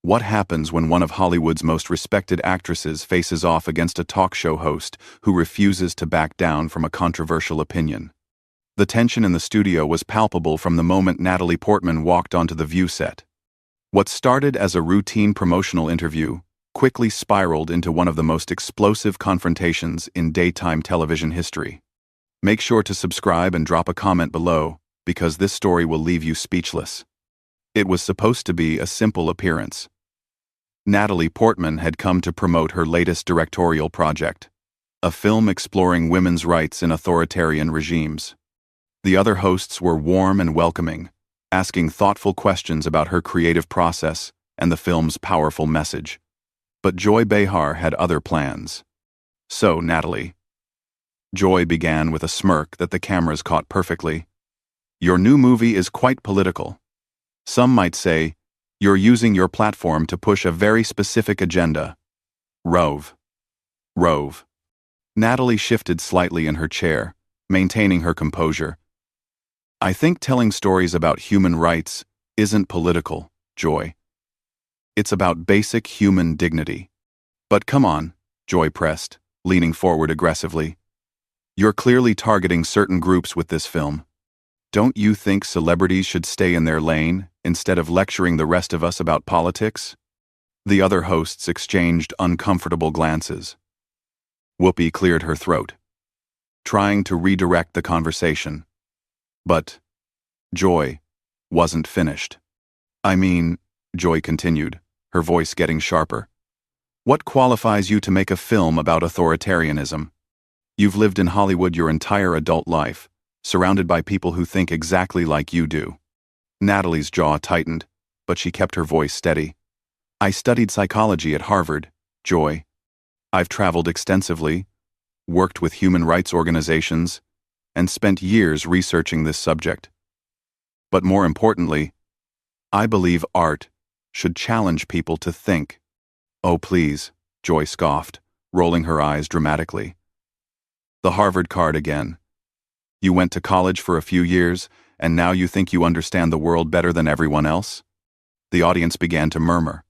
What happens when one of Hollywood's most respected actresses faces off against a talk show host who refuses to back down from a controversial opinion? The tension in the studio was palpable from the moment Natalie Portman walked onto the View set. What started as a routine promotional interview quickly spiraled into one of the most explosive confrontations in daytime television history. Make sure to subscribe and drop a comment below, because this story will leave you speechless. It was supposed to be a simple appearance. Natalie Portman had come to promote her latest directorial project, a film exploring women's rights in authoritarian regimes. The other hosts were warm and welcoming, asking thoughtful questions about her creative process and the film's powerful message. But Joy Behar had other plans. So, Natalie. Joy began with a smirk that the cameras caught perfectly. Your new movie is quite political. Some might say, you're using your platform to push a very specific agenda. Rove. Natalie shifted slightly in her chair, maintaining her composure. I think telling stories about human rights isn't political, Joy. It's about basic human dignity. But come on, Joy pressed, leaning forward aggressively. You're clearly targeting certain groups with this film. Don't you think celebrities should stay in their lane instead of lecturing the rest of us about politics? The other hosts exchanged uncomfortable glances. Whoopi cleared her throat, trying to redirect the conversation. But Joy wasn't finished. I mean, Joy continued, her voice getting sharper. What qualifies you to make a film about authoritarianism? You've lived in Hollywood your entire adult life, surrounded by people who think exactly like you do. Natalie's jaw tightened, but she kept her voice steady. I studied psychology at Harvard, Joy. I've traveled extensively, worked with human rights organizations, and spent years researching this subject. But more importantly, I believe art should challenge people to think. Oh please, Joy scoffed, rolling her eyes dramatically. The Harvard card again. You went to college for a few years, and now you think you understand the world better than everyone else? The audience began to murmur.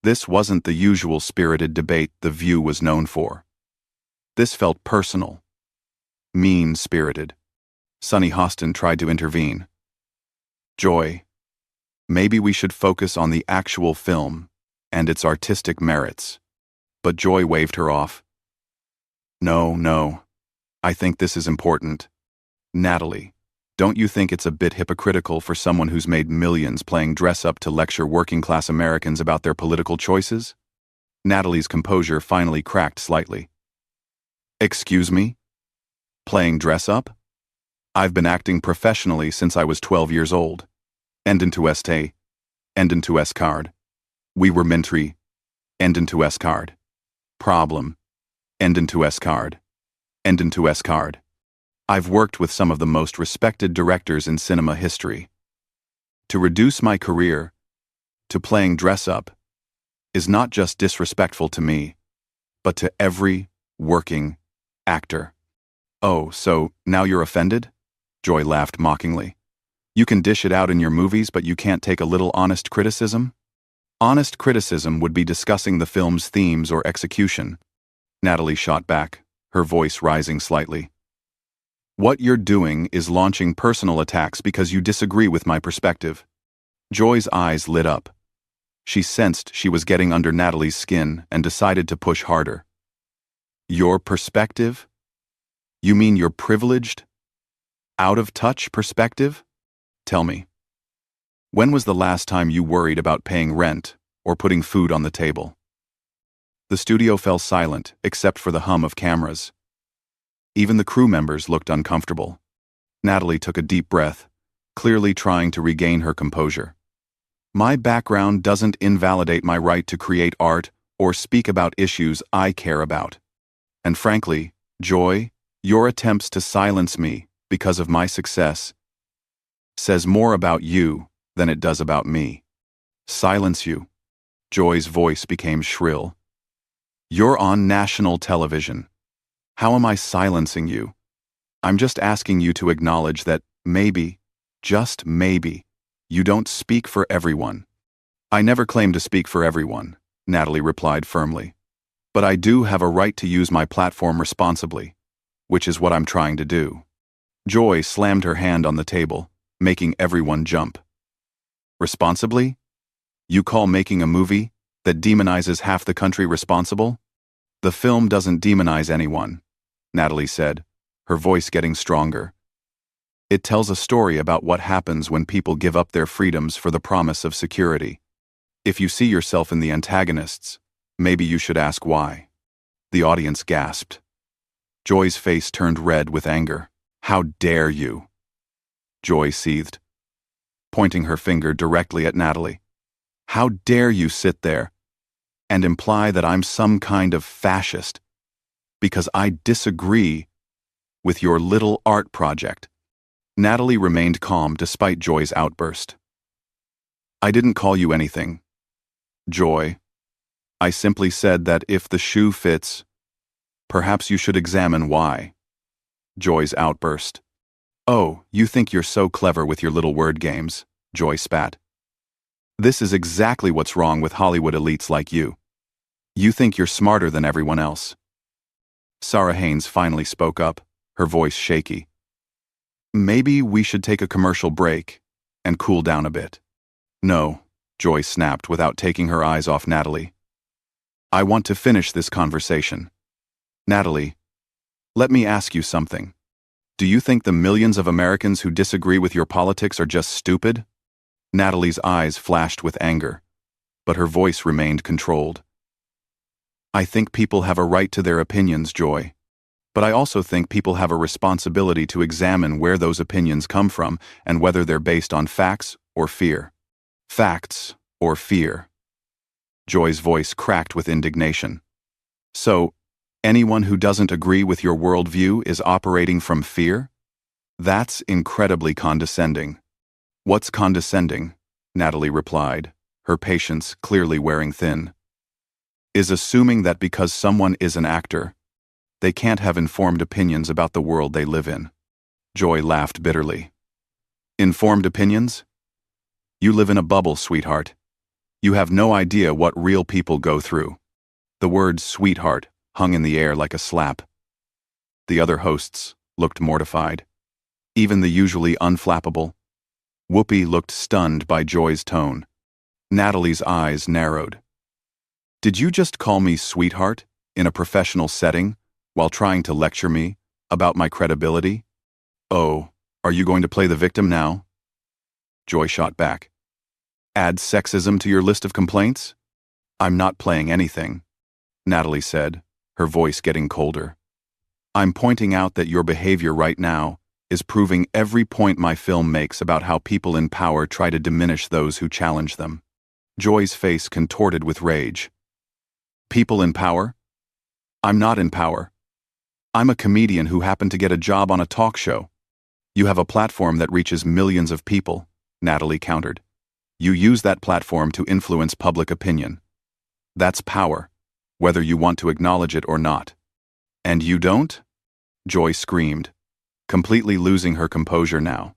This wasn't the usual spirited debate The View was known for. This felt personal, mean-spirited. Sunny Hostin tried to intervene. Joy, maybe we should focus on the actual film and its artistic merits. But Joy waved her off. No, I think this is important. Natalie, don't you think it's a bit hypocritical for someone who's made millions playing dress-up to lecture working-class Americans about their political choices? Natalie's composure finally cracked slightly. Excuse me? Playing dress-up? I've been acting professionally since I was 12 years old. Enden to este. Enden to es card. We were mentry. Enden to es card. Problem. Enden to es card. Enden to es card. I've worked with some of the most respected directors in cinema history. To reduce my career to playing dress-up is not just disrespectful to me, but to every working actor. Oh, so now you're offended? Joy laughed mockingly. You can dish it out in your movies, but you can't take a little honest criticism? Honest criticism would be discussing the film's themes or execution. Natalie shot back, her voice rising slightly. What you're doing is launching personal attacks because you disagree with my perspective. Joy's eyes lit up. She sensed she was getting under Natalie's skin and decided to push harder. Your perspective? You mean your privileged, out-of-touch perspective? Tell me. When was the last time you worried about paying rent or putting food on the table? The studio fell silent, except for the hum of cameras. Even the crew members looked uncomfortable. Natalie took a deep breath, clearly trying to regain her composure. My background doesn't invalidate my right to create art or speak about issues I care about. And frankly, Joy, your attempts to silence me because of my success says more about you than it does about me. Silence you. Joy's voice became shrill. You're on national television. How am I silencing you? I'm just asking you to acknowledge that maybe, just maybe, you don't speak for everyone. I never claim to speak for everyone, Natalie replied firmly. But I do have a right to use my platform responsibly, which is what I'm trying to do. Joy slammed her hand on the table, making everyone jump. Responsibly? You call making a movie that demonizes half the country responsible? The film doesn't demonize anyone, Natalie said, her voice getting stronger. It tells a story about what happens when people give up their freedoms for the promise of security. If you see yourself in the antagonists, maybe you should ask why. The audience gasped. Joy's face turned red with anger. How dare you? Joy seethed, pointing her finger directly at Natalie. How dare you sit there and imply that I'm some kind of fascist because I disagree with your little art project? Natalie remained calm despite Joy's outburst. I didn't call you anything, Joy. I simply said that if the shoe fits, perhaps you should examine why. Joy's outburst. Oh, you think you're so clever with your little word games, Joy spat. This is exactly what's wrong with Hollywood elites like you. You think you're smarter than everyone else. Sarah Haynes finally spoke up, her voice shaky. Maybe we should take a commercial break and cool down a bit. No, Joy snapped without taking her eyes off Natalie. I want to finish this conversation. Natalie, let me ask you something. Do you think the millions of Americans who disagree with your politics are just stupid? Natalie's eyes flashed with anger, but her voice remained controlled. I think people have a right to their opinions, Joy. But I also think people have a responsibility to examine where those opinions come from and whether they're based on facts or fear. Facts or fear. Joy's voice cracked with indignation. So, anyone who doesn't agree with your worldview is operating from fear? That's incredibly condescending. What's condescending? Natalie replied, her patience clearly wearing thin. Is assuming that because someone is an actor, they can't have informed opinions about the world they live in. Joy laughed bitterly. Informed opinions? You live in a bubble, sweetheart. You have no idea what real people go through. The word sweetheart hung in the air like a slap. The other hosts looked mortified. Even the usually unflappable Whoopi looked stunned by Joy's tone. Natalie's eyes narrowed. Did you just call me sweetheart in a professional setting while trying to lecture me about my credibility? Oh, are you going to play the victim now? Joy shot back. Add sexism to your list of complaints? I'm not playing anything, Natalie said, her voice getting colder. I'm pointing out that your behavior right now is proving every point my film makes about how people in power try to diminish those who challenge them. Joy's face contorted with rage. People in power? I'm not in power. I'm a comedian who happened to get a job on a talk show. You have a platform that reaches millions of people, Natalie countered. You use that platform to influence public opinion. That's power, whether you want to acknowledge it or not. And you don't? Joy screamed, completely losing her composure now.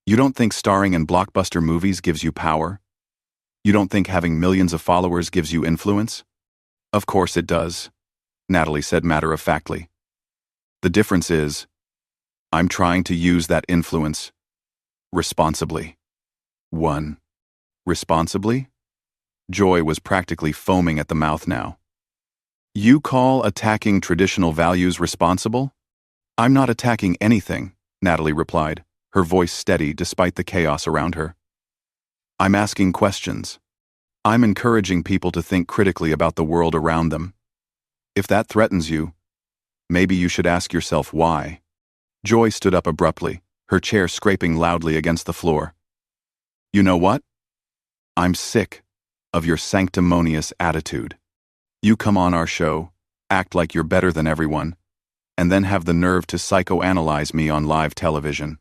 You don't think starring in blockbuster movies gives you power? You don't think having millions of followers gives you influence? Of course it does, Natalie said matter-of-factly. The difference is, I'm trying to use that influence responsibly. 1. Responsibly? Joy was practically foaming at the mouth now. You call attacking traditional values responsible? I'm not attacking anything, Natalie replied, her voice steady despite the chaos around her. I'm asking questions. I'm encouraging people to think critically about the world around them. If that threatens you, maybe you should ask yourself why. Joy stood up abruptly, her chair scraping loudly against the floor. You know what? I'm sick of your sanctimonious attitude. You come on our show, act like you're better than everyone, and then have the nerve to psychoanalyze me on live television.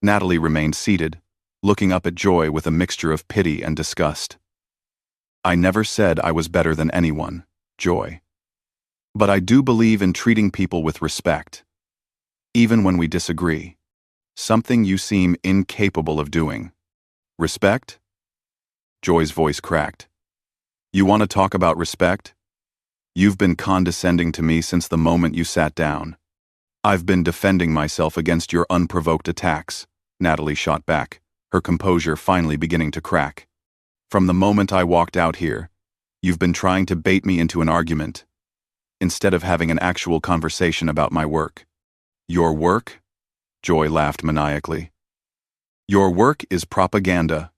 Natalie remained seated, looking up at Joy with a mixture of pity and disgust. I never said I was better than anyone, Joy. But I do believe in treating people with respect, even when we disagree. Something you seem incapable of doing. Respect? Joy's voice cracked. You want to talk about respect? You've been condescending to me since the moment you sat down. I've been defending myself against your unprovoked attacks, Natalie shot back, her composure finally beginning to crack. From the moment I walked out here, you've been trying to bait me into an argument, instead of having an actual conversation about my work. Your work? Joy laughed maniacally. Your work is propaganda,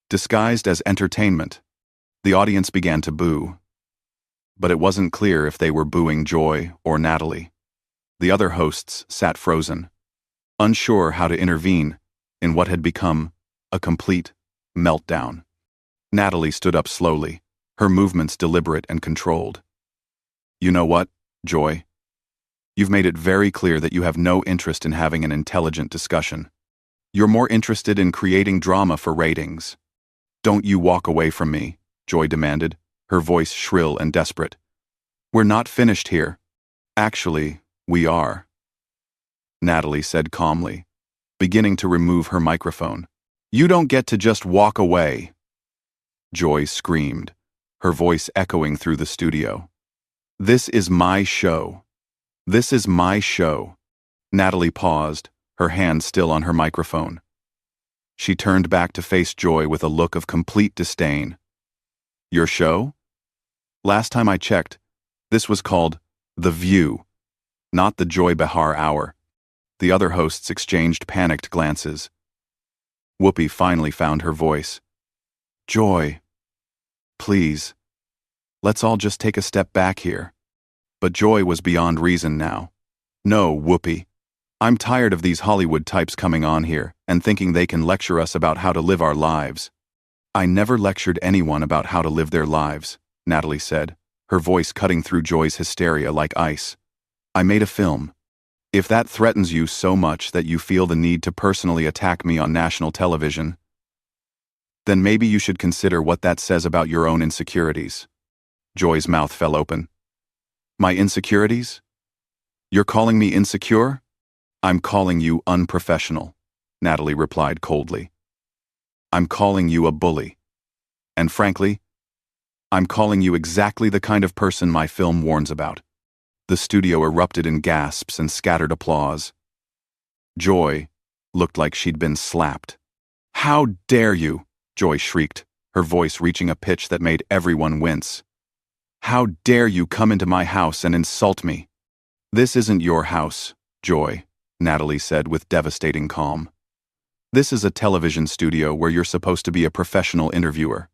disguised as entertainment. The audience began to boo, but it wasn't clear if they were booing Joy or Natalie. The other hosts sat frozen, unsure how to intervene in what had become a complete meltdown. Natalie stood up slowly, her movements deliberate and controlled. You know what, Joy? You've made it very clear that you have no interest in having an intelligent discussion. You're more interested in creating drama for ratings. Don't you walk away from me, Joy demanded, her voice shrill and desperate. We're not finished here. Actually, we are, Natalie said calmly, beginning to remove her microphone. You don't get to just walk away, Joy screamed, her voice echoing through the studio. This is my show. This is my show. Natalie paused, her hand still on her microphone. She turned back to face Joy with a look of complete disdain. Your show? Last time I checked, this was called The View, not the Joy Behar Hour. The other hosts exchanged panicked glances. Whoopi finally found her voice. Joy, please, let's all just take a step back here. But Joy was beyond reason now. No, Whoopi. I'm tired of these Hollywood types coming on here and thinking they can lecture us about how to live our lives. I never lectured anyone about how to live their lives, Natalie said, her voice cutting through Joy's hysteria like ice. I made a film. If that threatens you so much that you feel the need to personally attack me on national television, then maybe you should consider what that says about your own insecurities. Joy's mouth fell open. My insecurities? You're calling me insecure? I'm calling you unprofessional, Natalie replied coldly. I'm calling you a bully. And frankly, I'm calling you exactly the kind of person my film warns about. The studio erupted in gasps and scattered applause. Joy looked like she'd been slapped. How dare you? Joy shrieked, her voice reaching a pitch that made everyone wince. How dare you come into my house and insult me? This isn't your house, Joy, Natalie said with devastating calm. This is a television studio where you're supposed to be a professional interviewer.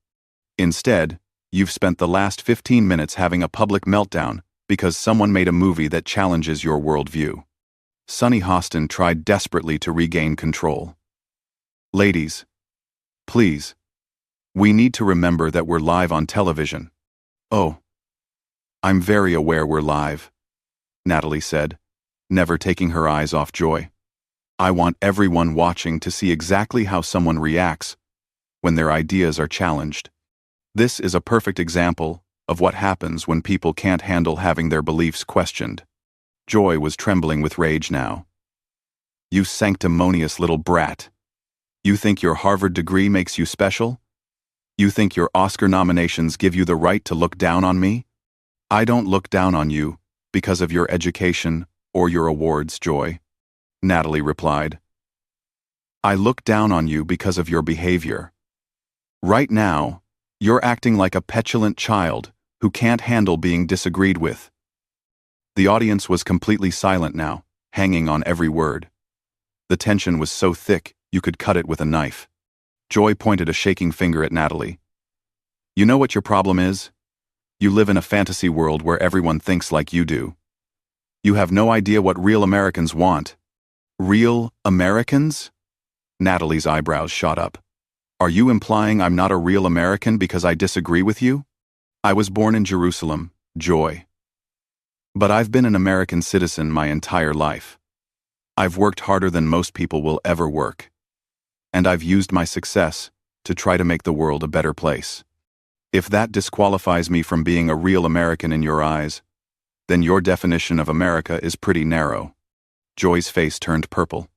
Instead, you've spent the last 15 minutes having a public meltdown because someone made a movie that challenges your worldview. Sunny Hostin tried desperately to regain control. Ladies, please, we need to remember that we're live on television. Oh, I'm very aware we're live, Natalie said, never taking her eyes off Joy. I want everyone watching to see exactly how someone reacts when their ideas are challenged. This is a perfect example of what happens when people can't handle having their beliefs questioned. Joy was trembling with rage now. You sanctimonious little brat. You think your Harvard degree makes you special? You think your Oscar nominations give you the right to look down on me? I don't look down on you because of your education or your awards, Joy, Natalie replied. I look down on you because of your behavior. Right now, you're acting like a petulant child who can't handle being disagreed with. The audience was completely silent now, hanging on every word. The tension was so thick you could cut it with a knife. Joy pointed a shaking finger at Natalie. You know what your problem is? You live in a fantasy world where everyone thinks like you do. You have no idea what real Americans want. Real Americans? Natalie's eyebrows shot up. Are you implying I'm not a real American because I disagree with you? I was born in Jerusalem, Joy. But I've been an American citizen my entire life. I've worked harder than most people will ever work. And I've used my success to try to make the world a better place. If that disqualifies me from being a real American in your eyes, then your definition of America is pretty narrow. Joy's face turned purple.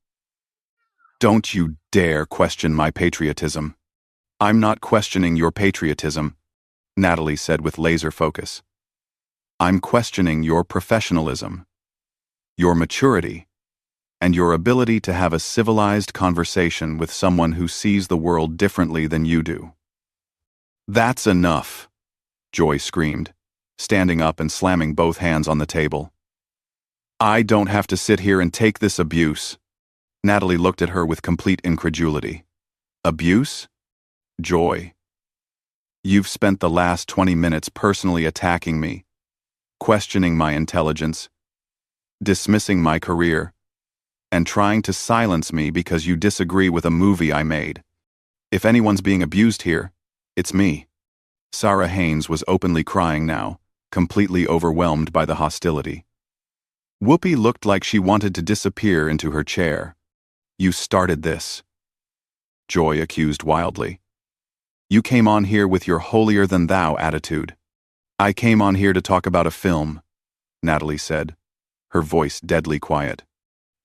Don't you dare question my patriotism. I'm not questioning your patriotism, Natalie said with laser focus. I'm questioning your professionalism, your maturity, and your ability to have a civilized conversation with someone who sees the world differently than you do. That's enough, Joy screamed, standing up and slamming both hands on the table. I don't have to sit here and take this abuse. Natalie looked at her with complete incredulity. Abuse? Joy. You've spent the last 20 minutes personally attacking me, questioning my intelligence, dismissing my career, and trying to silence me because you disagree with a movie I made. If anyone's being abused here, it's me. Sarah Haynes was openly crying now, completely overwhelmed by the hostility. Whoopi looked like she wanted to disappear into her chair. You started this, Joy accused wildly. You came on here with your holier-than-thou attitude. I came on here to talk about a film, Natalie said, her voice deadly quiet.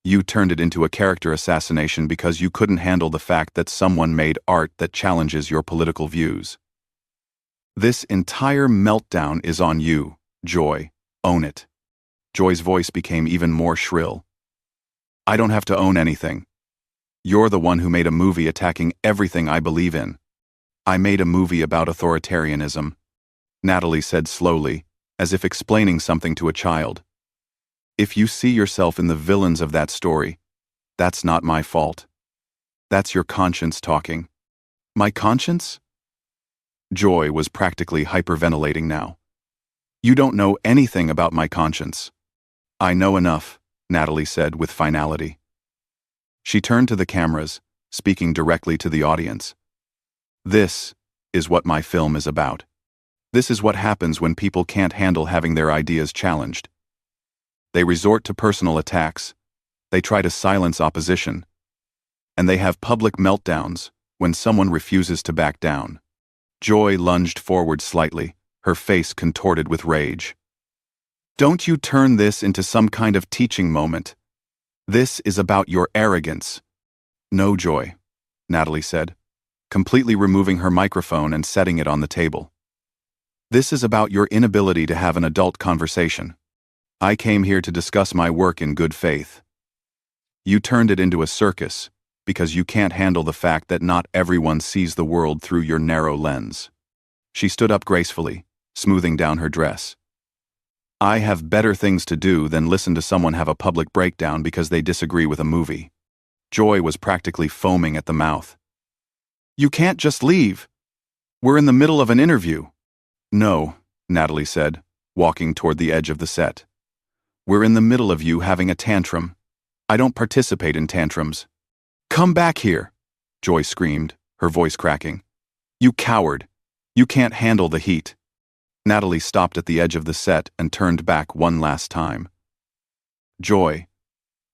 You turned it into a character assassination because you couldn't handle the fact that someone made art that challenges your political views. This entire meltdown is on you, Joy. Own it. Joy's voice became even more shrill. I don't have to own anything. You're the one who made a movie attacking everything I believe in. I made a movie about authoritarianism, Natalie said slowly, as if explaining something to a child. If you see yourself in the villains of that story, that's not my fault. That's your conscience talking. My conscience? Joy was practically hyperventilating now. You don't know anything about my conscience. I know enough, Natalie said with finality. She turned to the cameras, speaking directly to the audience. This is what my film is about. This is what happens when people can't handle having their ideas challenged. They resort to personal attacks, they try to silence opposition, and they have public meltdowns when someone refuses to back down. Joy lunged forward slightly, her face contorted with rage. Don't you turn this into some kind of teaching moment. This is about your arrogance. No, Joy, Natalie said, completely removing her microphone and setting it on the table. This is about your inability to have an adult conversation. I came here to discuss my work in good faith. You turned it into a circus because you can't handle the fact that not everyone sees the world through your narrow lens. She stood up gracefully, smoothing down her dress. I have better things to do than listen to someone have a public breakdown because they disagree with a movie. Joy was practically foaming at the mouth. You can't just leave. We're in the middle of an interview. No, Natalie said, walking toward the edge of the set. We're in the middle of you having a tantrum. I don't participate in tantrums. Come back here, Joy screamed, her voice cracking. You coward. You can't handle the heat. Natalie stopped at the edge of the set and turned back one last time. Joy,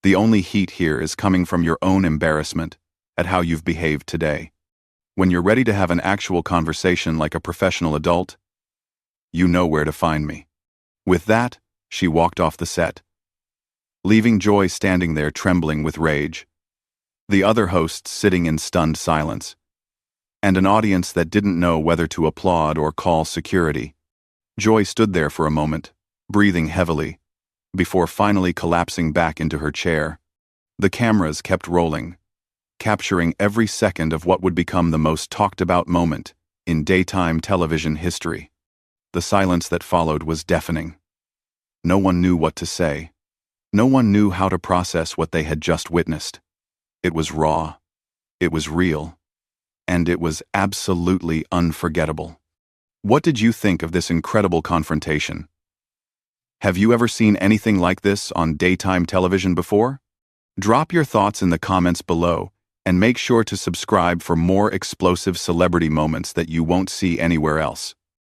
the only heat here is coming from your own embarrassment at how you've behaved today. When you're ready to have an actual conversation like a professional adult, you know where to find me. With that, she walked off the set, leaving Joy standing there trembling with rage, the other hosts sitting in stunned silence, and an audience that didn't know whether to applaud or call security. Joy stood there for a moment, breathing heavily, before finally collapsing back into her chair. The cameras kept rolling, capturing every second of what would become the most talked-about moment in daytime television history. The silence that followed was deafening. No one knew what to say. No one knew how to process what they had just witnessed. It was raw. It was real. And it was absolutely unforgettable. What did you think of this incredible confrontation? Have you ever seen anything like this on daytime television before? Drop your thoughts in the comments below, and make sure to subscribe for more explosive celebrity moments that you won't see anywhere else.